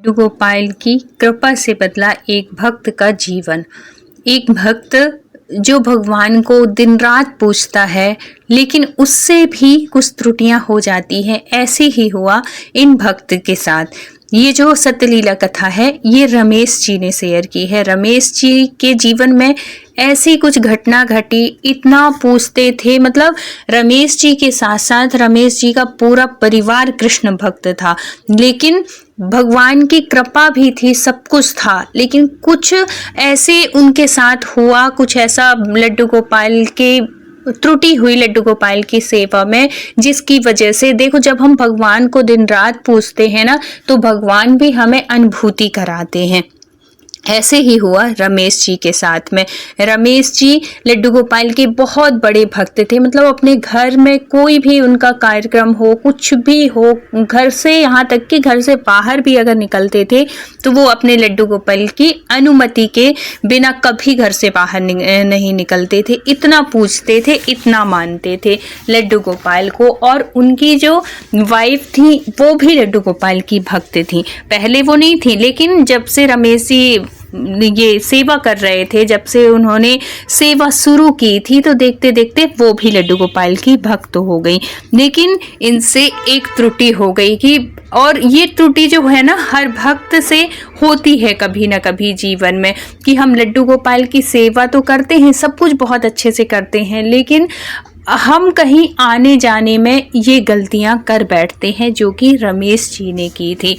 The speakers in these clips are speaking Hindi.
लड्डू गोपाल की कृपा से बदला एक भक्त का जीवन। एक भक्त जो भगवान को दिन रात पूजता है, लेकिन उससे भी कुछ त्रुटियां हो जाती हैं। ऐसे ही हुआ इन भक्त के साथ। ये जो सत्यलीला कथा है, ये रमेश जी ने शेयर की है। रमेश जी के जीवन में ऐसी कुछ घटना घटी, इतना पूछते थे। मतलब रमेश जी के साथ साथ रमेश जी का पूरा परिवार कृष्ण भक्त था, लेकिन भगवान की कृपा भी थी, सब कुछ था। लेकिन कुछ ऐसे उनके साथ हुआ, कुछ ऐसा लड्डू गोपाल के त्रुटि हुई लड्डू गोपाल की सेवा में, जिसकी वजह से देखो, जब हम भगवान को दिन रात पूजते हैं ना, तो भगवान भी हमें अनुभूति कराते हैं। ऐसे ही हुआ रमेश जी के साथ में। रमेश जी लड्डू गोपाल के बहुत बड़े भक्त थे। मतलब अपने घर में कोई भी उनका कार्यक्रम हो, कुछ भी हो, घर से यहाँ तक कि घर से बाहर भी अगर निकलते थे तो वो अपने लड्डू गोपाल की अनुमति के बिना कभी घर से बाहर नहीं निकलते थे। इतना पूजते थे, इतना मानते थे लड्डू गोपाल को। और उनकी जो वाइफ थी वो भी लड्डू गोपाल की भक्त थी। पहले वो नहीं थी, लेकिन जब से रमेश जी ये सेवा कर रहे थे, जब से उन्होंने सेवा शुरू की थी, तो देखते देखते वो भी लड्डू गोपाल की भक्त हो गई। लेकिन इनसे एक त्रुटि हो गई कि, और ये त्रुटि जो है ना, हर भक्त से होती है कभी ना कभी जीवन में, कि हम लड्डू गोपाल की सेवा तो करते हैं, सब कुछ बहुत अच्छे से करते हैं, लेकिन हम कहीं आने जाने में ये गलतियां कर बैठते हैं, जो कि रमेश जी ने की थी।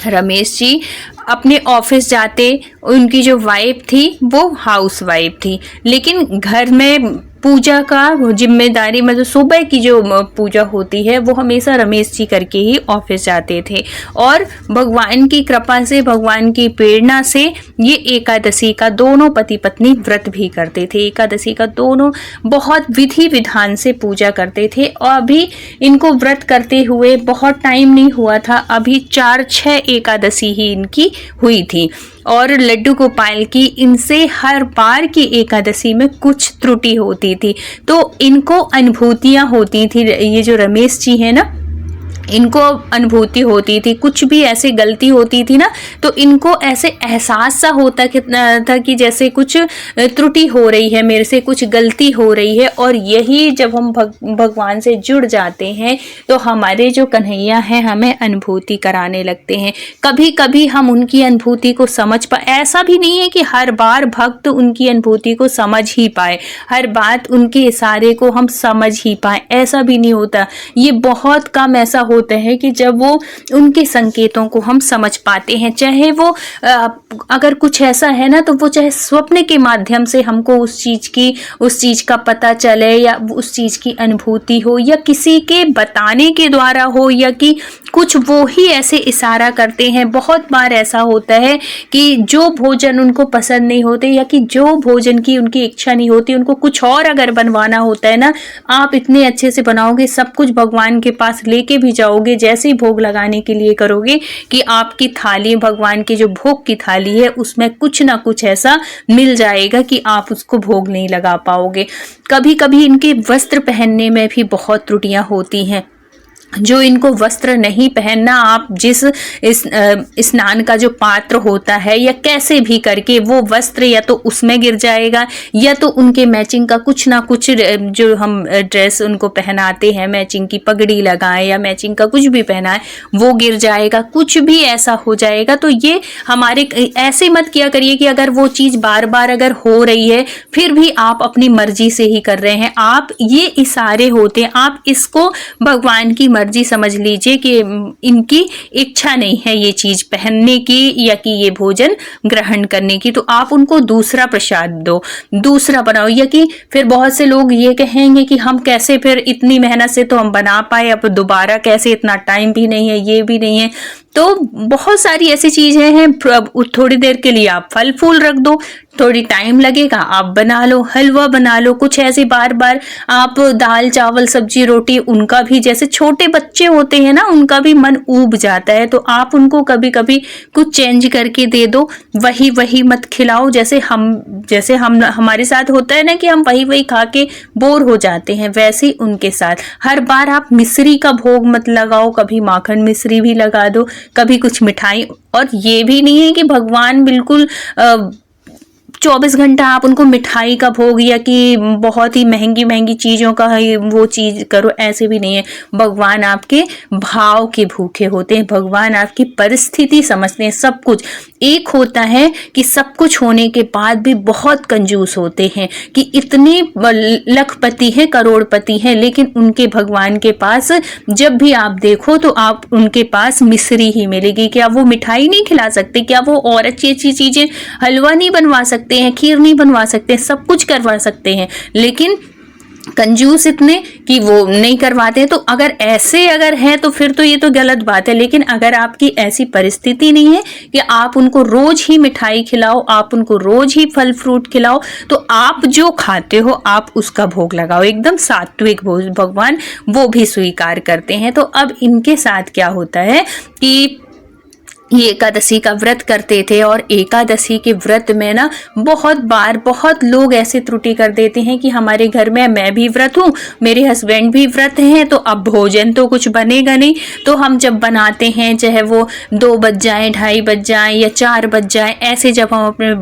रमेश जी अपने ऑफिस जाते, उनकी जो वाइफ थी वो हाउस वाइफ थी, लेकिन घर में पूजा का जिम्मेदारी, मतलब सुबह की जो पूजा होती है वो हमेशा रमेश जी करके ही ऑफिस जाते थे। और भगवान की कृपा से, भगवान की प्रेरणा से ये एकादशी का दोनों पति पत्नी व्रत भी करते थे। एकादशी का दोनों बहुत विधि विधान से पूजा करते थे। और अभी इनको व्रत करते हुए बहुत टाइम नहीं हुआ था, अभी 4-6 एकादशी ही इनकी हुई थी। और लड्डू गोपाल की इनसे हर बार की एकादशी में कुछ त्रुटि होती थी, तो इनको अनुभूतियां होती थी। ये जो रमेश जी है ना, इनको अनुभूति होती थी, कुछ भी ऐसे गलती होती थी ना, तो इनको ऐसे एहसास सा होता था कि जैसे कुछ त्रुटि हो रही है, मेरे से कुछ गलती हो रही है। और यही जब हम भगवान से जुड़ जाते हैं तो हमारे जो कन्हैया हैं हमें अनुभूति कराने लगते हैं। कभी कभी हम उनकी अनुभूति को समझ पाए, ऐसा भी नहीं है कि हर बार भक्त उनकी अनुभूति को समझ ही पाए, हर बात उनके इशारे को हम समझ ही पाए, ऐसा भी नहीं होता। ये बहुत कम ऐसा होता है कि जब वो उनके संकेतों को हम समझ पाते हैं। चाहे वो अगर कुछ ऐसा है ना, तो वो चाहे स्वप्न के माध्यम से हमको उस चीज का पता चले, या उस चीज की अनुभूति हो, या किसी के बताने के द्वारा हो, या कि कुछ वो ही ऐसे इशारा करते हैं। बहुत बार ऐसा होता है कि जो भोजन उनको पसंद नहीं होते, या कि जो भोजन की उनकी इच्छा नहीं होती, उनको कुछ और अगर बनवाना होता है ना, आप इतने अच्छे से बनाओगे, सब कुछ भगवान के पास लेके भी जाओगे, जैसे ही भोग लगाने के लिए करोगे कि आपकी थाली, भगवान की जो भोग की थाली है, उसमें कुछ ना कुछ ऐसा मिल जाएगा कि आप उसको भोग नहीं लगा पाओगे। कभी कभी इनके वस्त्र पहनने में भी बहुत त्रुटियां होती हैं। जो इनको वस्त्र नहीं पहनना, आप जिस स्नान का जो पात्र होता है, या कैसे भी करके वो वस्त्र या तो उसमें गिर जाएगा, या तो उनके मैचिंग का कुछ ना कुछ जो हम ड्रेस उनको पहनाते हैं, मैचिंग की पगड़ी लगाएं या मैचिंग का कुछ भी पहनाएं, वो गिर जाएगा, कुछ भी ऐसा हो जाएगा। तो ये हमारे, ऐसे मत किया करिए कि अगर वो चीज बार बार अगर हो रही है फिर भी आप अपनी मर्जी से ही कर रहे हैं। आप, ये इशारे होते हैं, आप इसको भगवान की मर्जी समझ लीजिए कि इनकी इच्छा नहीं है ये चीज पहनने की, या कि ये भोजन ग्रहण करने की, तो आप उनको दूसरा प्रसाद दो, दूसरा बनाओ। या कि फिर बहुत से लोग ये कहेंगे कि हम कैसे, फिर इतनी मेहनत से तो हम बना पाए, अब दोबारा कैसे, इतना टाइम भी नहीं है, ये भी नहीं है। तो बहुत सारी ऐसी चीजें हैं, थोड़ी देर के लिए आप फल फूल रख दो, थोड़ी टाइम लगेगा, आप बना लो, हलवा बना लो, कुछ ऐसे बार बार आप दाल चावल सब्जी रोटी, उनका भी, जैसे छोटे बच्चे होते हैं ना, उनका भी मन ऊब जाता है, तो आप उनको कभी कभी कुछ चेंज करके दे दो, वही वही मत खिलाओ। जैसे हम हमारे साथ होता है ना कि हम वही वही खा के बोर हो जाते हैं, वैसे ही उनके साथ हर बार आप मिश्री का भोग मत लगाओ, कभी माखन मिश्री भी लगा दो, कभी कुछ मिठाई। और ये भी नहीं है कि भगवान बिल्कुल 24 घंटा आप उनको मिठाई का भोग या कि बहुत ही महंगी महंगी चीज़ों का वो चीज़ करो, ऐसे भी नहीं है। भगवान आपके भाव के भूखे होते हैं, भगवान आपकी परिस्थिति समझते हैं। सब कुछ एक होता है कि सब कुछ होने के बाद भी बहुत कंजूस होते हैं कि इतने लखपति हैं, करोड़पति हैं, लेकिन उनके भगवान के पास जब भी आप देखो तो आप उनके पास मिश्री ही मिलेगी। क्या वो मिठाई नहीं खिला सकते? क्या वो और अच्छी अच्छी चीज़ें, हलवा नहीं बनवा सकते हैं, खीर नहीं बनवा सकते, सब कुछ करवा सकते हैं, लेकिन कंजूस इतने कि वो नहीं करवाते। तो अगर ऐसे अगर है तो फिर तो ये तो गलत बात है। लेकिन अगर आपकी ऐसी परिस्थिति नहीं है कि आप उनको रोज ही मिठाई खिलाओ, आप उनको रोज ही फल फ्रूट खिलाओ, तो आप जो खाते हो आप उसका भोग लगाओ, एकदम सात्विक भोज, भगवान वो भी स्वीकार करते हैं। तो अब इनके साथ क्या होता है कि ये एकादशी का व्रत करते थे, और एकादशी के व्रत में ना बहुत बार बहुत लोग ऐसे त्रुटि कर देते हैं कि हमारे घर में मैं भी व्रत हूँ, मेरे हस्बैंड भी व्रत हैं, तो अब भोजन तो कुछ बनेगा नहीं। तो हम जब बनाते हैं, चाहे वो 2 बज जाए, 2:30 बज जाए या 4 बज जाए, ऐसे जब हम अपने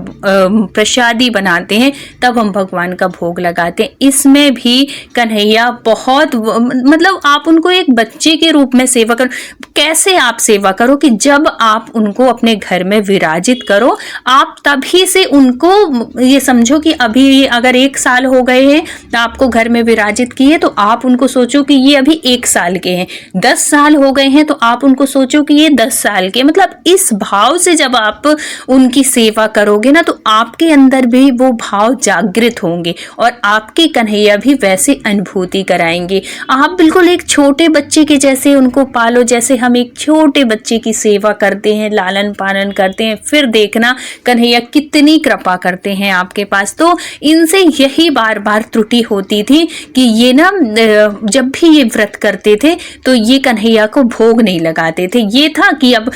प्रसादी बनाते हैं तब हम भगवान का भोग लगाते हैं। इसमें भी कन्हैया बहुत, मतलब आप उनको एक बच्चे के रूप में सेवा करो। कैसे आप सेवा करो कि जब आप उनको अपने घर में विराजित करो, आप तभी से उनको ये समझो कि अभी अगर 1 साल हो गए हैं तो आपको घर में विराजित किए, तो आप उनको सोचो कि ये अभी 1 साल के हैं। 10 साल हो गए हैं तो आप उनको सोचो कि ये 10 साल के। मतलब इस भाव से जब आप उनकी सेवा करोगे ना, तो आपके अंदर भी वो भाव जागृत होंगे और आपके कन्हैया भी वैसे अनुभूति कराएंगे। आप बिल्कुल एक छोटे बच्चे के जैसे उनको पालो, जैसे हम एक छोटे बच्चे की सेवा करते हैं, लालन पालन करते हैं, फिर देखना कन्हैया कितनी कृपा करते हैं आपके पास। तो इनसे यही बार बार त्रुटि होती थी कि ये ना जब भी ये व्रत करते थे तो ये कन्हैया को भोग नहीं लगाते थे। ये था कि अब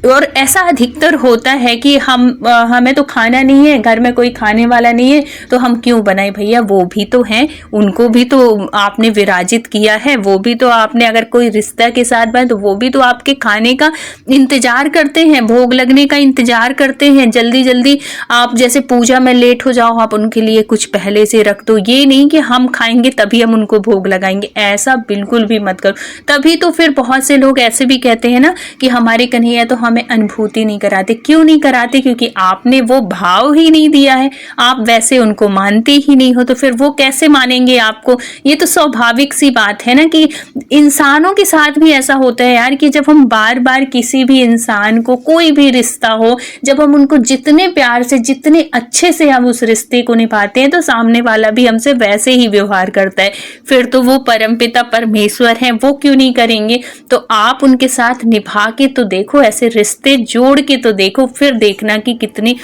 और ऐसा अधिकतर होता है कि हमें तो खाना नहीं है, घर में कोई खाने वाला नहीं है, तो हम क्यों बनाए भैया, वो भी तो हैं, उनको भी तो आपने विराजित किया है, वो भी तो आपने अगर कोई रिश्ता के साथ बने तो वो भी तो आपके खाने का इंतजार करते हैं, भोग लगने का इंतजार करते हैं। जल्दी जल्दी आप जैसे पूजा में लेट हो जाओ, आप उनके लिए कुछ पहले से रख दो। ये नहीं कि हम खाएंगे तभी हम उनको भोग लगाएंगे, ऐसा बिल्कुल भी मत करो। तभी तो फिर बहुत से लोग ऐसे भी कहते हैं ना कि हमारे कन्हैया तो हमें अनुभूति नहीं कराते। क्यों नहीं कराते? क्योंकि आपने वो भाव ही नहीं दिया है, आप वैसे उनको मानते ही नहीं हो, तो फिर वो कैसे मानेंगे आपको? ये तो स्वाभाविक सी बात है ना कि इंसानों के साथ भी ऐसा होता है यार, कि जब हम बार बार किसी भी इंसान को, कोई भी रिश्ता हो, जब हम उनको जितने प्यार से, जितने अच्छे से हम उस रिश्ते को निभाते हैं, तो सामने वाला भी हमसे वैसे ही व्यवहार करता है। फिर तो वो परमपिता परमेश्वर हैं, वो क्यों नहीं करेंगे? तो आप उनके साथ निभा के तो देखो, ऐसे रिश्ते जोड़ के तो देखो, फिर देखना कि कितनी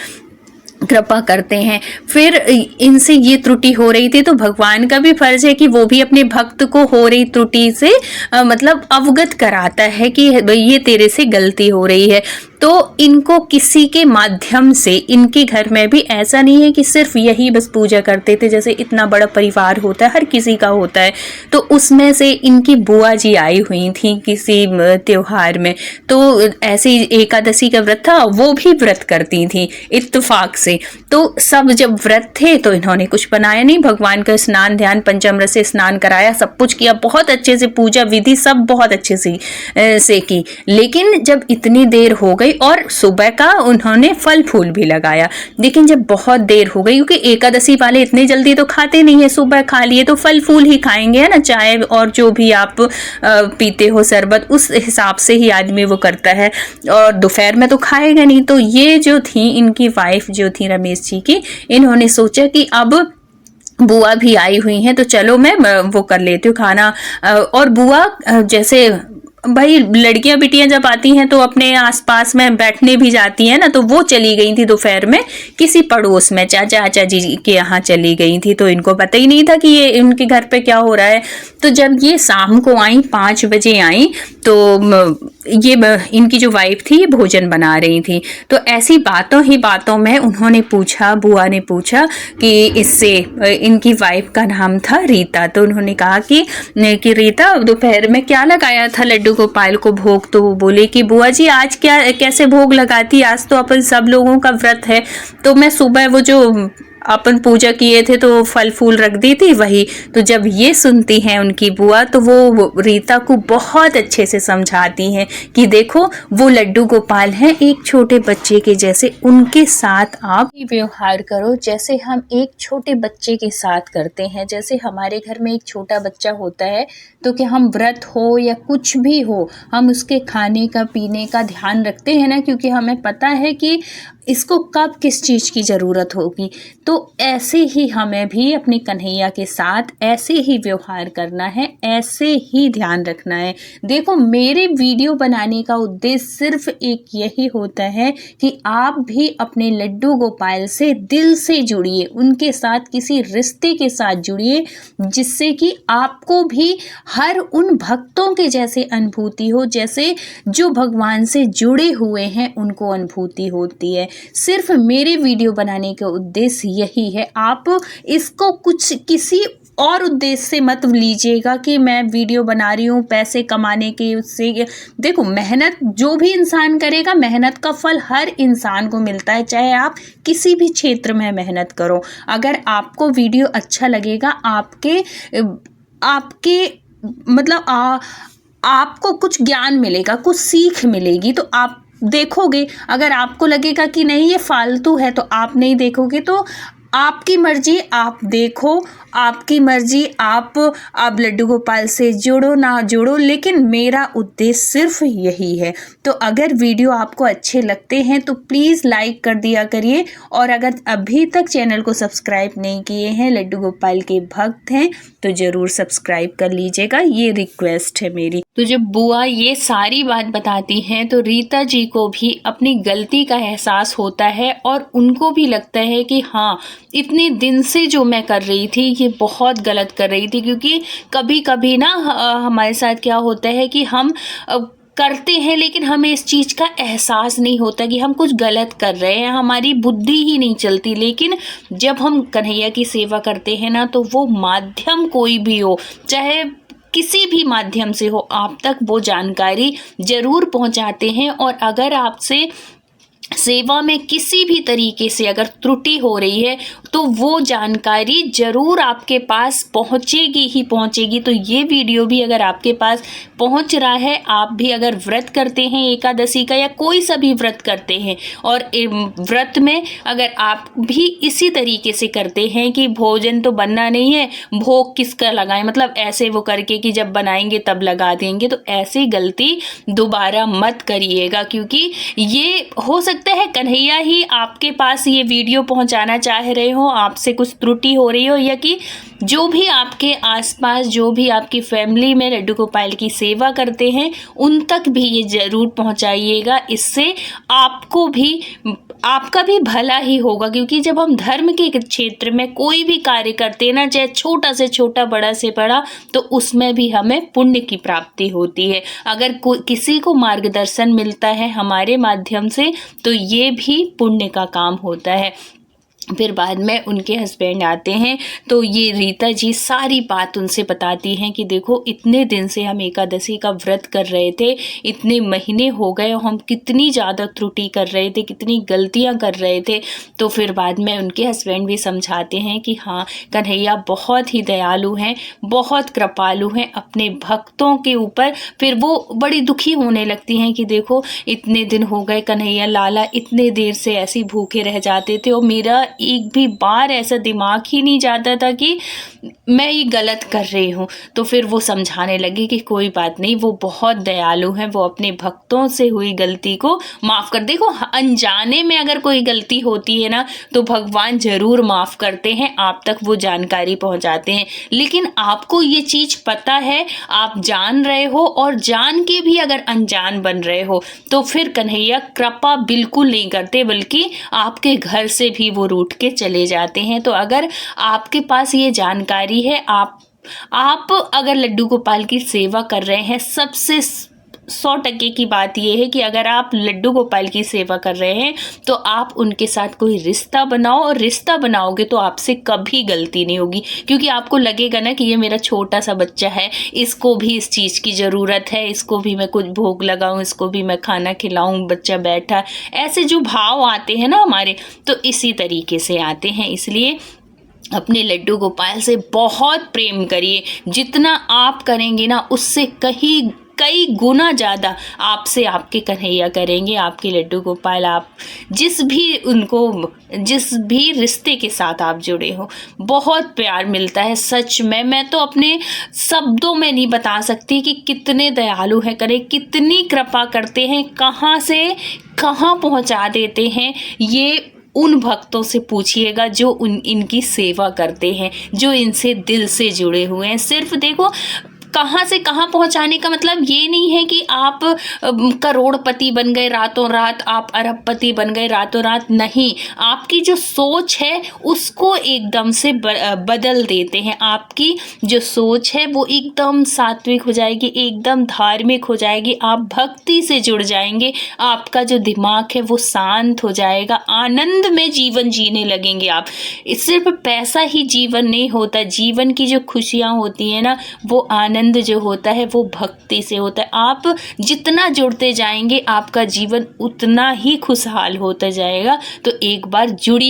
कृपा करते हैं। फिर इनसे ये त्रुटि हो रही थी, तो भगवान का भी फर्ज है कि वो भी अपने भक्त को हो रही त्रुटि से मतलब अवगत कराता है कि ये तेरे से गलती हो रही है। तो इनको किसी के माध्यम से, इनके घर में भी ऐसा नहीं है कि सिर्फ यही बस पूजा करते थे, जैसे इतना बड़ा परिवार होता है, हर किसी का होता है। तो उसमें से इनकी बुआ जी आई हुई थी किसी त्योहार में, तो ऐसे एकादशी का व्रत था, वो भी व्रत करती थी इत्तेफाक से। तो सब जब व्रत थे तो इन्होंने कुछ बनाया नहीं, भगवान का स्नान ध्यान पंचामृत से स्नान कराया, सब कुछ किया, बहुत अच्छे से पूजा विधि सब बहुत अच्छे से की। लेकिन जब इतनी देर हो गई और सुबह का उन्होंने फल फूल भी लगाया, लेकिन जब बहुत देर हो गई, क्योंकि एकादशी वाले इतने जल्दी तो खाते नहीं है, सुबह खा लिए तो फल फूल ही खाएंगे, है ना, चाय और जो भी आप पीते हो शरबत, उस हिसाब से ही आदमी वो करता है, और दोपहर में तो खाएगा नहीं। तो ये जो थी इनकी वाइफ जो थी रमेश जी की, इन्होंने सोचा कि अब बुआ भी आई हुई हैं तो चलो मैं वो कर लेती हूँ खाना। और बुआ जैसे भाई लड़कियां बिटियां जब आती हैं तो अपने आसपास में बैठने भी जाती हैं ना, तो वो चली गई थी दोपहर में किसी पड़ोस में, चाचा जी के यहाँ चली गई थी, तो इनको पता ही नहीं था कि ये इनके घर पे क्या हो रहा है। तो जब ये शाम को आई, 5 बजे आई, तो ये इनकी जो वाइफ थी ये भोजन बना रही थी। तो ऐसी बातों ही बातों में उन्होंने पूछा, बुआ ने पूछा कि इससे, इनकी वाइफ का नाम था रीता, तो उन्होंने कहा कि रीता दोपहर में क्या लगाया था लड्डू लड्डू गोपाल को भोग, तो वो बोले कि बुआ जी आज क्या कैसे भोग लगाती, आज तो अपन सब लोगों का व्रत है, तो मैं सुबह वो जो अपन पूजा किए थे तो फल फूल रख दी थी वही। तो जब ये सुनती हैं उनकी बुआ तो वो रीता को बहुत अच्छे से समझाती हैं कि देखो वो लड्डू गोपाल हैं, एक छोटे बच्चे के जैसे, उनके साथ आप व्यवहार करो जैसे हम एक छोटे बच्चे के साथ करते हैं। जैसे हमारे घर में एक छोटा बच्चा होता है तो क्या हम व्रत हो या कुछ भी हो हम उसके खाने का पीने का ध्यान रखते हैं ना, क्योंकि हमें पता है कि इसको कब किस चीज़ की ज़रूरत होगी। तो ऐसे ही हमें भी अपने कन्हैया के साथ ऐसे ही व्यवहार करना है, ऐसे ही ध्यान रखना है। देखो मेरे वीडियो बनाने का उद्देश्य सिर्फ एक यही होता है कि आप भी अपने लड्डू गोपाल से दिल से जुड़िए, उनके साथ किसी रिश्ते के साथ जुड़िए जिससे कि आपको भी हर उन भक्तों के जैसे अनुभूति हो, जैसे जो भगवान से जुड़े हुए हैं उनको अनुभूति होती है। सिर्फ मेरे वीडियो बनाने का उद्देश्य यही है। आप इसको कुछ किसी और उद्देश्य से मत लीजिएगा कि मैं वीडियो बना रही हूँ पैसे कमाने के, उससे देखो मेहनत जो भी इंसान करेगा मेहनत का फल हर इंसान को मिलता है, चाहे आप किसी भी क्षेत्र में मेहनत करो। अगर आपको वीडियो अच्छा लगेगा, आपके मतलब आपको कुछ ज्ञान मिलेगा, कुछ सीख मिलेगी तो आप देखोगे। अगर आपको लगेगा कि नहीं ये फालतू है तो आप नहीं देखोगे। तो आपकी मर्जी, आप देखो, आपकी मर्जी, आप लड्डू गोपाल से जुड़ो ना जुड़ो, लेकिन मेरा उद्देश्य सिर्फ यही है। तो अगर वीडियो आपको अच्छे लगते हैं तो प्लीज़ लाइक कर दिया करिए, और अगर अभी तक चैनल को सब्सक्राइब नहीं किए हैं, लड्डू गोपाल के भक्त हैं, तो ज़रूर सब्सक्राइब कर लीजिएगा, ये रिक्वेस्ट है मेरी। तो जब बुआ ये सारी बात बताती हैं तो रीता जी को भी अपनी गलती का एहसास होता है और उनको भी लगता है कि हाँ इतने दिन से जो मैं कर रही थी ये बहुत गलत कर रही थी। क्योंकि कभी कभी ना हमारे साथ क्या होता है कि हम करते हैं लेकिन हमें इस चीज़ का एहसास नहीं होता कि हम कुछ गलत कर रहे हैं, हमारी बुद्धि ही नहीं चलती। लेकिन जब हम कन्हैया की सेवा करते हैं ना तो वो माध्यम कोई भी हो, चाहे किसी भी माध्यम से हो, आप तक वो जानकारी ज़रूर पहुंचाते हैं। और अगर आपसे सेवा में किसी भी तरीके से अगर त्रुटि हो रही है तो वो जानकारी ज़रूर आपके पास पहुंचेगी ही पहुंचेगी। तो ये वीडियो भी अगर आपके पास पहुंच रहा है, आप भी अगर व्रत करते हैं एकादशी का या कोई सा भी व्रत करते हैं और व्रत में अगर आप भी इसी तरीके से करते हैं कि भोजन तो बनना नहीं है, भोग किसका लगाएं, मतलब ऐसे वो करके कि जब बनाएंगे तब लगा देंगे, तो ऐसी गलती दोबारा मत करिएगा। क्योंकि ये हो सकता है कन्हैया ही आपके पास ये वीडियो पहुंचाना चाह रहे हो, आपसे कुछ त्रुटि हो रही हो, या कि जो भी आपके आसपास, जो भी आपकी फैमिली में लड्डू गोपाल की सेवा करते हैं उन तक भी ये ज़रूर पहुंचाइएगा। इससे आपको भी, आपका भी भला ही होगा। क्योंकि जब हम धर्म के क्षेत्र में कोई भी कार्य करते हैं ना, चाहे छोटा से छोटा बड़ा से बड़ा, तो उसमें भी हमें पुण्य की प्राप्ति होती है। अगर किसी को मार्गदर्शन मिलता है हमारे माध्यम से तो ये भी पुण्य का काम होता है। फिर बाद में उनके हस्बैंड आते हैं तो ये रीता जी सारी बात उनसे बताती हैं कि देखो इतने दिन से हम एकादशी का व्रत कर रहे थे, इतने महीने हो गए, हम कितनी ज़्यादा त्रुटि कर रहे थे, कितनी गलतियां कर रहे थे। तो फिर बाद में उनके हस्बैंड भी समझाते हैं कि हाँ कन्हैया बहुत ही दयालु हैं, बहुत कृपालु हैं अपने भक्तों के ऊपर। फिर वो बड़ी दुखी होने लगती हैं कि देखो इतने दिन हो गए कन्हैया लाला इतने देर से ऐसे भूखे रह जाते थे और मेरा एक भी बार ऐसा दिमाग ही नहीं जाता था कि मैं ये गलत कर रही हूँ। तो फिर वो समझाने लगी कि कोई बात नहीं, वो बहुत दयालु हैं, वो अपने भक्तों से हुई गलती को माफ़ कर। देखो अनजाने में अगर कोई गलती होती है ना तो भगवान ज़रूर माफ़ करते हैं, आप तक वो जानकारी पहुँचाते हैं। लेकिन आपको ये चीज़ पता है, आप जान रहे हो और जान के भी अगर अनजान बन रहे हो तो फिर कन्हैया कृपा बिल्कुल नहीं करते, बल्कि आपके घर से भी वो रूठ के चले जाते हैं। तो अगर आपके पास ये जानकारी है, आप अगर लड्डू गोपाल की सेवा कर रहे हैं, सबसे 100% की बात ये है कि अगर आप लड्डू गोपाल की सेवा कर रहे हैं तो आप उनके साथ कोई रिश्ता बनाओ, और रिश्ता बनाओगे तो आपसे कभी गलती नहीं होगी, क्योंकि आपको लगेगा ना कि ये मेरा छोटा सा बच्चा है, इसको भी इस चीज़ की ज़रूरत है, इसको भी मैं कुछ भोग लगाऊं, इसको भी मैं खाना खिलाऊं, बच्चा बैठा। ऐसे जो भाव आते हैं ना हमारे, तो इसी तरीके से आते हैं। इसलिए अपने लड्डू गोपाल से बहुत प्रेम करिए। जितना आप करेंगे ना, उससे कई गुना ज़्यादा आपसे आपके कन्हैया करेंगे, आपके लड्डू गोपाल। आप जिस भी रिश्ते के साथ आप जुड़े हो, बहुत प्यार मिलता है सच में। मैं तो अपने शब्दों में नहीं बता सकती कि कितने दयालु हैं, करे कितनी कृपा करते हैं, कहाँ से कहाँ पहुँचा देते हैं। ये उन भक्तों से पूछिएगा जो इनकी सेवा करते हैं, जो इनसे दिल से जुड़े हुए हैं। सिर्फ देखो, कहाँ से कहाँ पहुँचाने का मतलब ये नहीं है कि आप करोड़पति बन गए रातों रात, आप अरबपति बन गए रातों रात। नहीं, आपकी जो सोच है उसको एकदम से बदल देते हैं। आपकी जो सोच है वो एकदम सात्विक हो जाएगी, एकदम धार्मिक हो जाएगी, आप भक्ति से जुड़ जाएंगे, आपका जो दिमाग है वो शांत हो जाएगा, आनंद में जीवन जीने लगेंगे आप। सिर्फ पैसा ही जीवन नहीं होता, जीवन की जो खुशियाँ होती हैं ना, वो आनंद जो होता है वो भक्ति से होता है। आप जितना जुड़ते जाएंगे आपका जीवन उतना ही खुशहाल होता जाएगा। तो एक बार जुड़ी